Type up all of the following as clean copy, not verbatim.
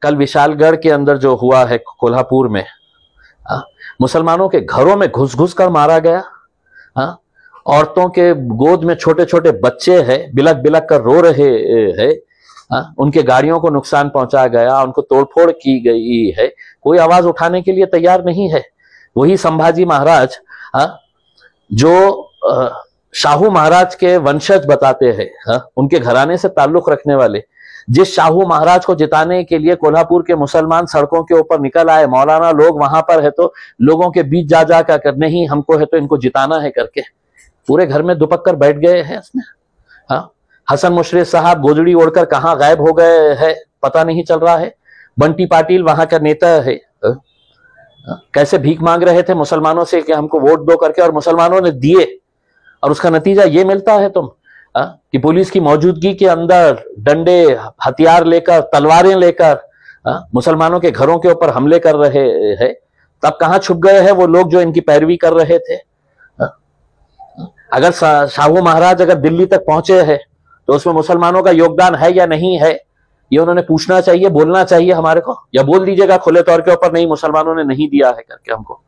कल विशालगढ़ के अंदर जो हुआ है कोल्हापुर में, मुसलमानों के घरों में घुस घुस कर मारा गया। औरतों के गोद में छोटे छोटे बच्चे हैं, बिलक बिलक कर रो रहे हैं। उनके गाड़ियों को नुकसान पहुंचा गया, उनको तोड़फोड़ की गई है। कोई आवाज उठाने के लिए तैयार नहीं है। वही संभाजी महाराज जो शाहू महाराज के वंशज बताते हैं, उनके घराने से ताल्लुक रखने वाले, जिस शाहू महाराज को जिताने के लिए कोल्हापुर के मुसलमान सड़कों के ऊपर निकल आए, मौलाना लोग वहां पर है तो लोगों के बीच जा जा कर नहीं हमको है तो इनको जिताना है करके पूरे घर में दुपक कर बैठ गए हैं इसमें। हसन मुशर्रफ साहब गोजड़ी ओढ़कर कहाँ गायब हो गए हैं पता नहीं चल रहा है। बंटी पाटिल वहां का नेता है, कैसे भीख मांग रहे थे मुसलमानों से कि हमको वोट दो करके, और मुसलमानों ने दिए, और उसका नतीजा ये मिलता है तुम कि पुलिस की मौजूदगी के अंदर डंडे हथियार लेकर, तलवारें लेकर मुसलमानों के घरों के ऊपर हमले कर रहे हैं। तब कहां छुप गए हैं वो लोग जो इनकी पैरवी कर रहे थे। अगर शाहू महाराज अगर दिल्ली तक पहुंचे हैं तो उसमें मुसलमानों का योगदान है या नहीं है, ये उन्होंने पूछना चाहिए, बोलना चाहिए हमारे को, या बोल दीजिएगा खुले तौर के ऊपर नहीं मुसलमानों ने नहीं दिया है करके हमको।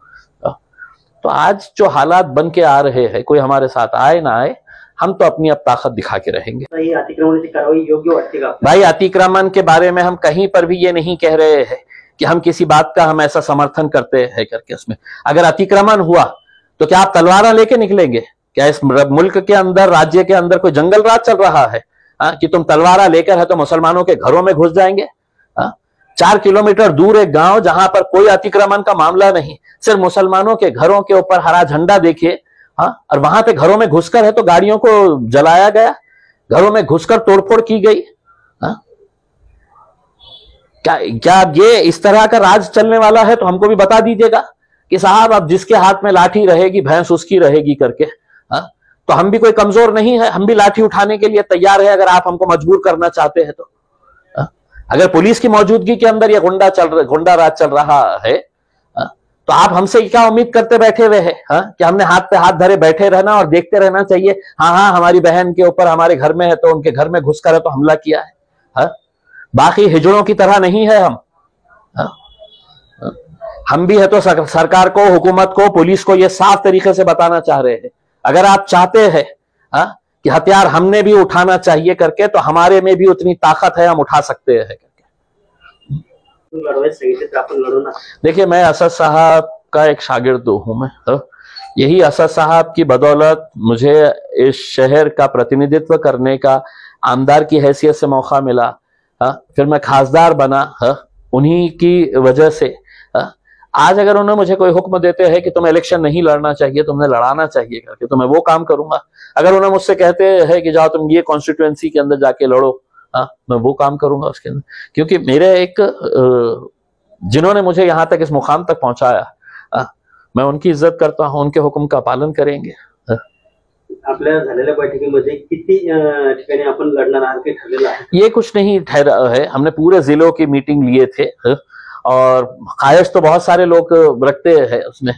तो आज जो हालात बन के आ रहे हैं, कोई हमारे साथ आए ना आए, हम तो अपनी अब ताकत दिखा के रहेंगे। अतिक्रमण की कार्रवाई योग्य वाटते का? भाई अतिक्रमण के बारे में हम कहीं पर भी ये नहीं कह रहे हैं कि हम किसी बात का हम ऐसा समर्थन करते हैं करके। उसमें अगर अतिक्रमण हुआ तो क्या आप तलवार लेके निकलेंगे? क्या इस मुल्क के अंदर, राज्य के अंदर कोई जंगल राज चल रहा है कि तुम तलवारा लेकर है तो मुसलमानों के घरों में घुस जाएंगे? 4 किलोमीटर दूर एक गांव जहां पर कोई अतिक्रमण का मामला नहीं, सिर्फ मुसलमानों के घरों के ऊपर हरा झंडा देखिए, और वहां पे घरों में घुसकर है तो गाड़ियों को जलाया गया, घरों में घुसकर तोड़फोड़ की गई। क्या ये इस तरह का राज चलने वाला है? तो हमको भी बता दीजिएगा कि साहब अब जिसके हाथ में लाठी रहेगी भैंस उसकी रहेगी करके। तो हम भी कोई कमजोर नहीं है, हम भी लाठी उठाने के लिए तैयार है अगर आप हमको मजबूर करना चाहते हैं तो। अगर पुलिस की मौजूदगी के अंदर ये गुंडा राज चल रहा है तो आप हमसे क्या उम्मीद करते बैठे हुए हैं कि हमने हाथ पे हाथ धरे बैठे रहना और देखते रहना चाहिए? हाँ हमारी बहन के ऊपर हमारे घर में है तो उनके घर में घुसकर है तो हमला किया है। बाकी हिजड़ों की तरह नहीं है हम भी है तो सरकार को, हुकूमत को, पुलिस को ये साफ तरीके से बताना चाह रहे हैं। अगर आप चाहते हैं कि हथियार हमने भी उठाना चाहिए करके तो हमारे में भी उतनी ताकत है, हम उठा सकते हैं करके। देखिए मैं असद साहब का एक शागिर्द हूं मैं। यही असद साहब की बदौलत मुझे इस शहर का प्रतिनिधित्व करने का आमदार की हैसियत से मौका मिला। फिर मैं खासदार बना उन्हीं की वजह से। आज अगर उन्होंने मुझे कोई हुक्म देते हैं कि तुम्हें इलेक्शन नहीं लड़ना चाहिए, तुमने लड़ाना चाहिए करके, तो मैं वो काम करूंगा। अगर उन्हें मुझसे कहते हैं कि जाओ तुम ये कॉन्स्टिट्यूएंसी के अंदर जाके लड़ो, मैं वो काम करूंगा उसके अंदर। क्योंकि मेरे जिन्होंने मुझे यहां तक इस मुकाम तक पहुंचाया, मैं उनकी इज्जत करता हूं, उनके हुक्म का पालन करेंगे। आपल्या झालेल्या बैठकीमध्ये किती ठिकाणी आपण लढणार आहात ते ठरलेलं आहे? ये कुछ नहीं ठहरा है, हमने पूरे जिलों की मीटिंग लिए थे और ख्वाहिश तो बहुत सारे लोग रखते हैं उसमें।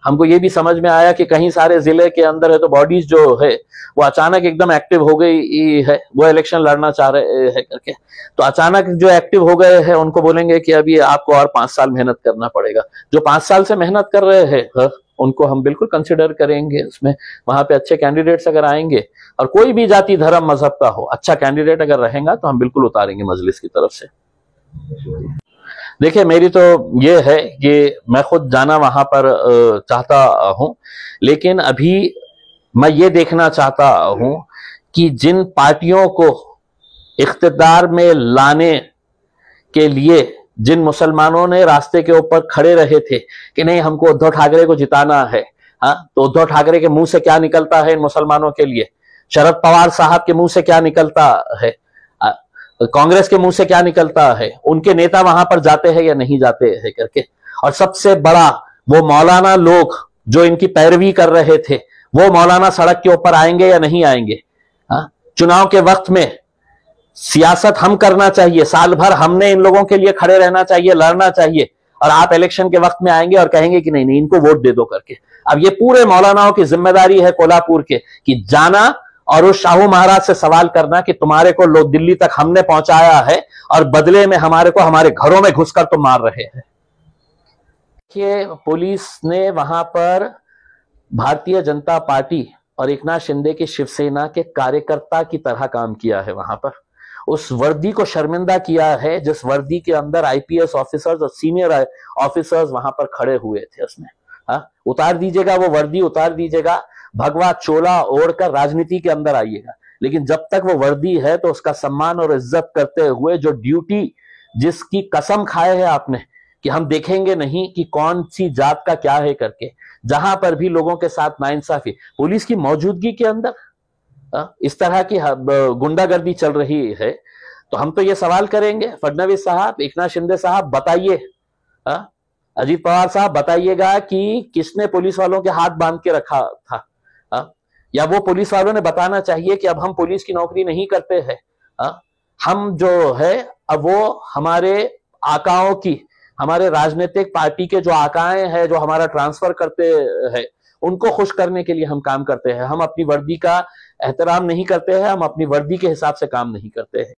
हमको ये भी समझ में आया कि कहीं सारे जिले के अंदर है तो बॉडीज जो है वो अचानक एकदम एक्टिव हो गई है, वो इलेक्शन लड़ना चाह रहे हैं करके। तो अचानक जो एक्टिव हो गए हैं उनको बोलेंगे कि अभी आपको और 5 साल मेहनत करना पड़ेगा। जो 5 साल से मेहनत कर रहे हैं उनको हम बिल्कुल कंसिडर करेंगे उसमें। वहां पे अच्छे कैंडिडेट्स अगर आएंगे और कोई भी जाति धर्म मजहब का हो, अच्छा कैंडिडेट अगर रहेगा तो हम बिल्कुल उतारेंगे मजलिस की तरफ से। देखिए मेरी तो ये है कि मैं खुद जाना वहां पर चाहता हूं, लेकिन अभी मैं ये देखना चाहता हूं कि जिन पार्टियों को इख्तिदार में लाने के लिए जिन मुसलमानों ने रास्ते के ऊपर खड़े रहे थे कि नहीं हमको उद्धव ठाकरे को जिताना है, तो उद्धव ठाकरे के मुंह से क्या निकलता है इन मुसलमानों के लिए? शरद पवार साहब के मुंह से क्या निकलता है? कांग्रेस के मुंह से क्या निकलता है? उनके नेता वहां पर जाते हैं या नहीं जाते हैं करके। और सबसे बड़ा वो मौलाना लोग जो इनकी पैरवी कर रहे थे, वो मौलाना सड़क के ऊपर आएंगे या नहीं आएंगे? चुनाव के वक्त में सियासत हम करना चाहिए, साल भर हमने इन लोगों के लिए खड़े रहना चाहिए, लड़ना चाहिए, और आप इलेक्शन के वक्त में आएंगे और कहेंगे कि नहीं नहीं इनको वोट दे दो करके। अब ये पूरे मौलानाओं की जिम्मेदारी है कोल्हापुर के कि जाना और उस शाहू महाराज से सवाल करना कि तुम्हारे को लोग दिल्ली तक हमने पहुंचाया है और बदले में हमारे को हमारे घरों में घुसकर तुम मार रहे हैं। देखिए, पुलिस ने वहां पर भारतीय जनता पार्टी और एकनाथ शिंदे की शिवसेना के कार्यकर्ता की तरह काम किया है। वहां पर उस वर्दी को शर्मिंदा किया है जिस वर्दी के अंदर आईपीएस ऑफिसर्स और सीनियर ऑफिसर्स वहां पर खड़े हुए थे। उसमें उतार दीजिएगा, वो वर्दी उतार दीजिएगा, भगवा चोला ओढ़कर राजनीति के अंदर आइएगा, लेकिन जब तक वो वर्दी है तो उसका सम्मान और इज्जत करते हुए जो ड्यूटी, जिसकी कसम खाए है आपने कि हम देखेंगे नहीं कि कौन सी जात का क्या है करके, जहां पर भी लोगों के साथ नाइंसाफी, पुलिस की मौजूदगी के अंदर इस तरह की गुंडागर्दी चल रही है, तो हम तो ये सवाल करेंगे, फडणवीस साहब, एकनाथ शिंदे साहब, बताइए, अजीत पवार साहब, बताइएगा कि किसने पुलिस वालों के हाथ बांध के रखा था? या वो पुलिस वालों ने बताना चाहिए कि अब हम पुलिस की नौकरी नहीं करते हैं, हम जो है अब वो हमारे आकाओं की, हमारे राजनीतिक पार्टी के जो आकाएं हैं, जो हमारा ट्रांसफर करते हैं, उनको खुश करने के लिए हम काम करते हैं। हम अपनी वर्दी का एहतराम नहीं करते हैं, हम अपनी वर्दी के हिसाब से काम नहीं करते हैं।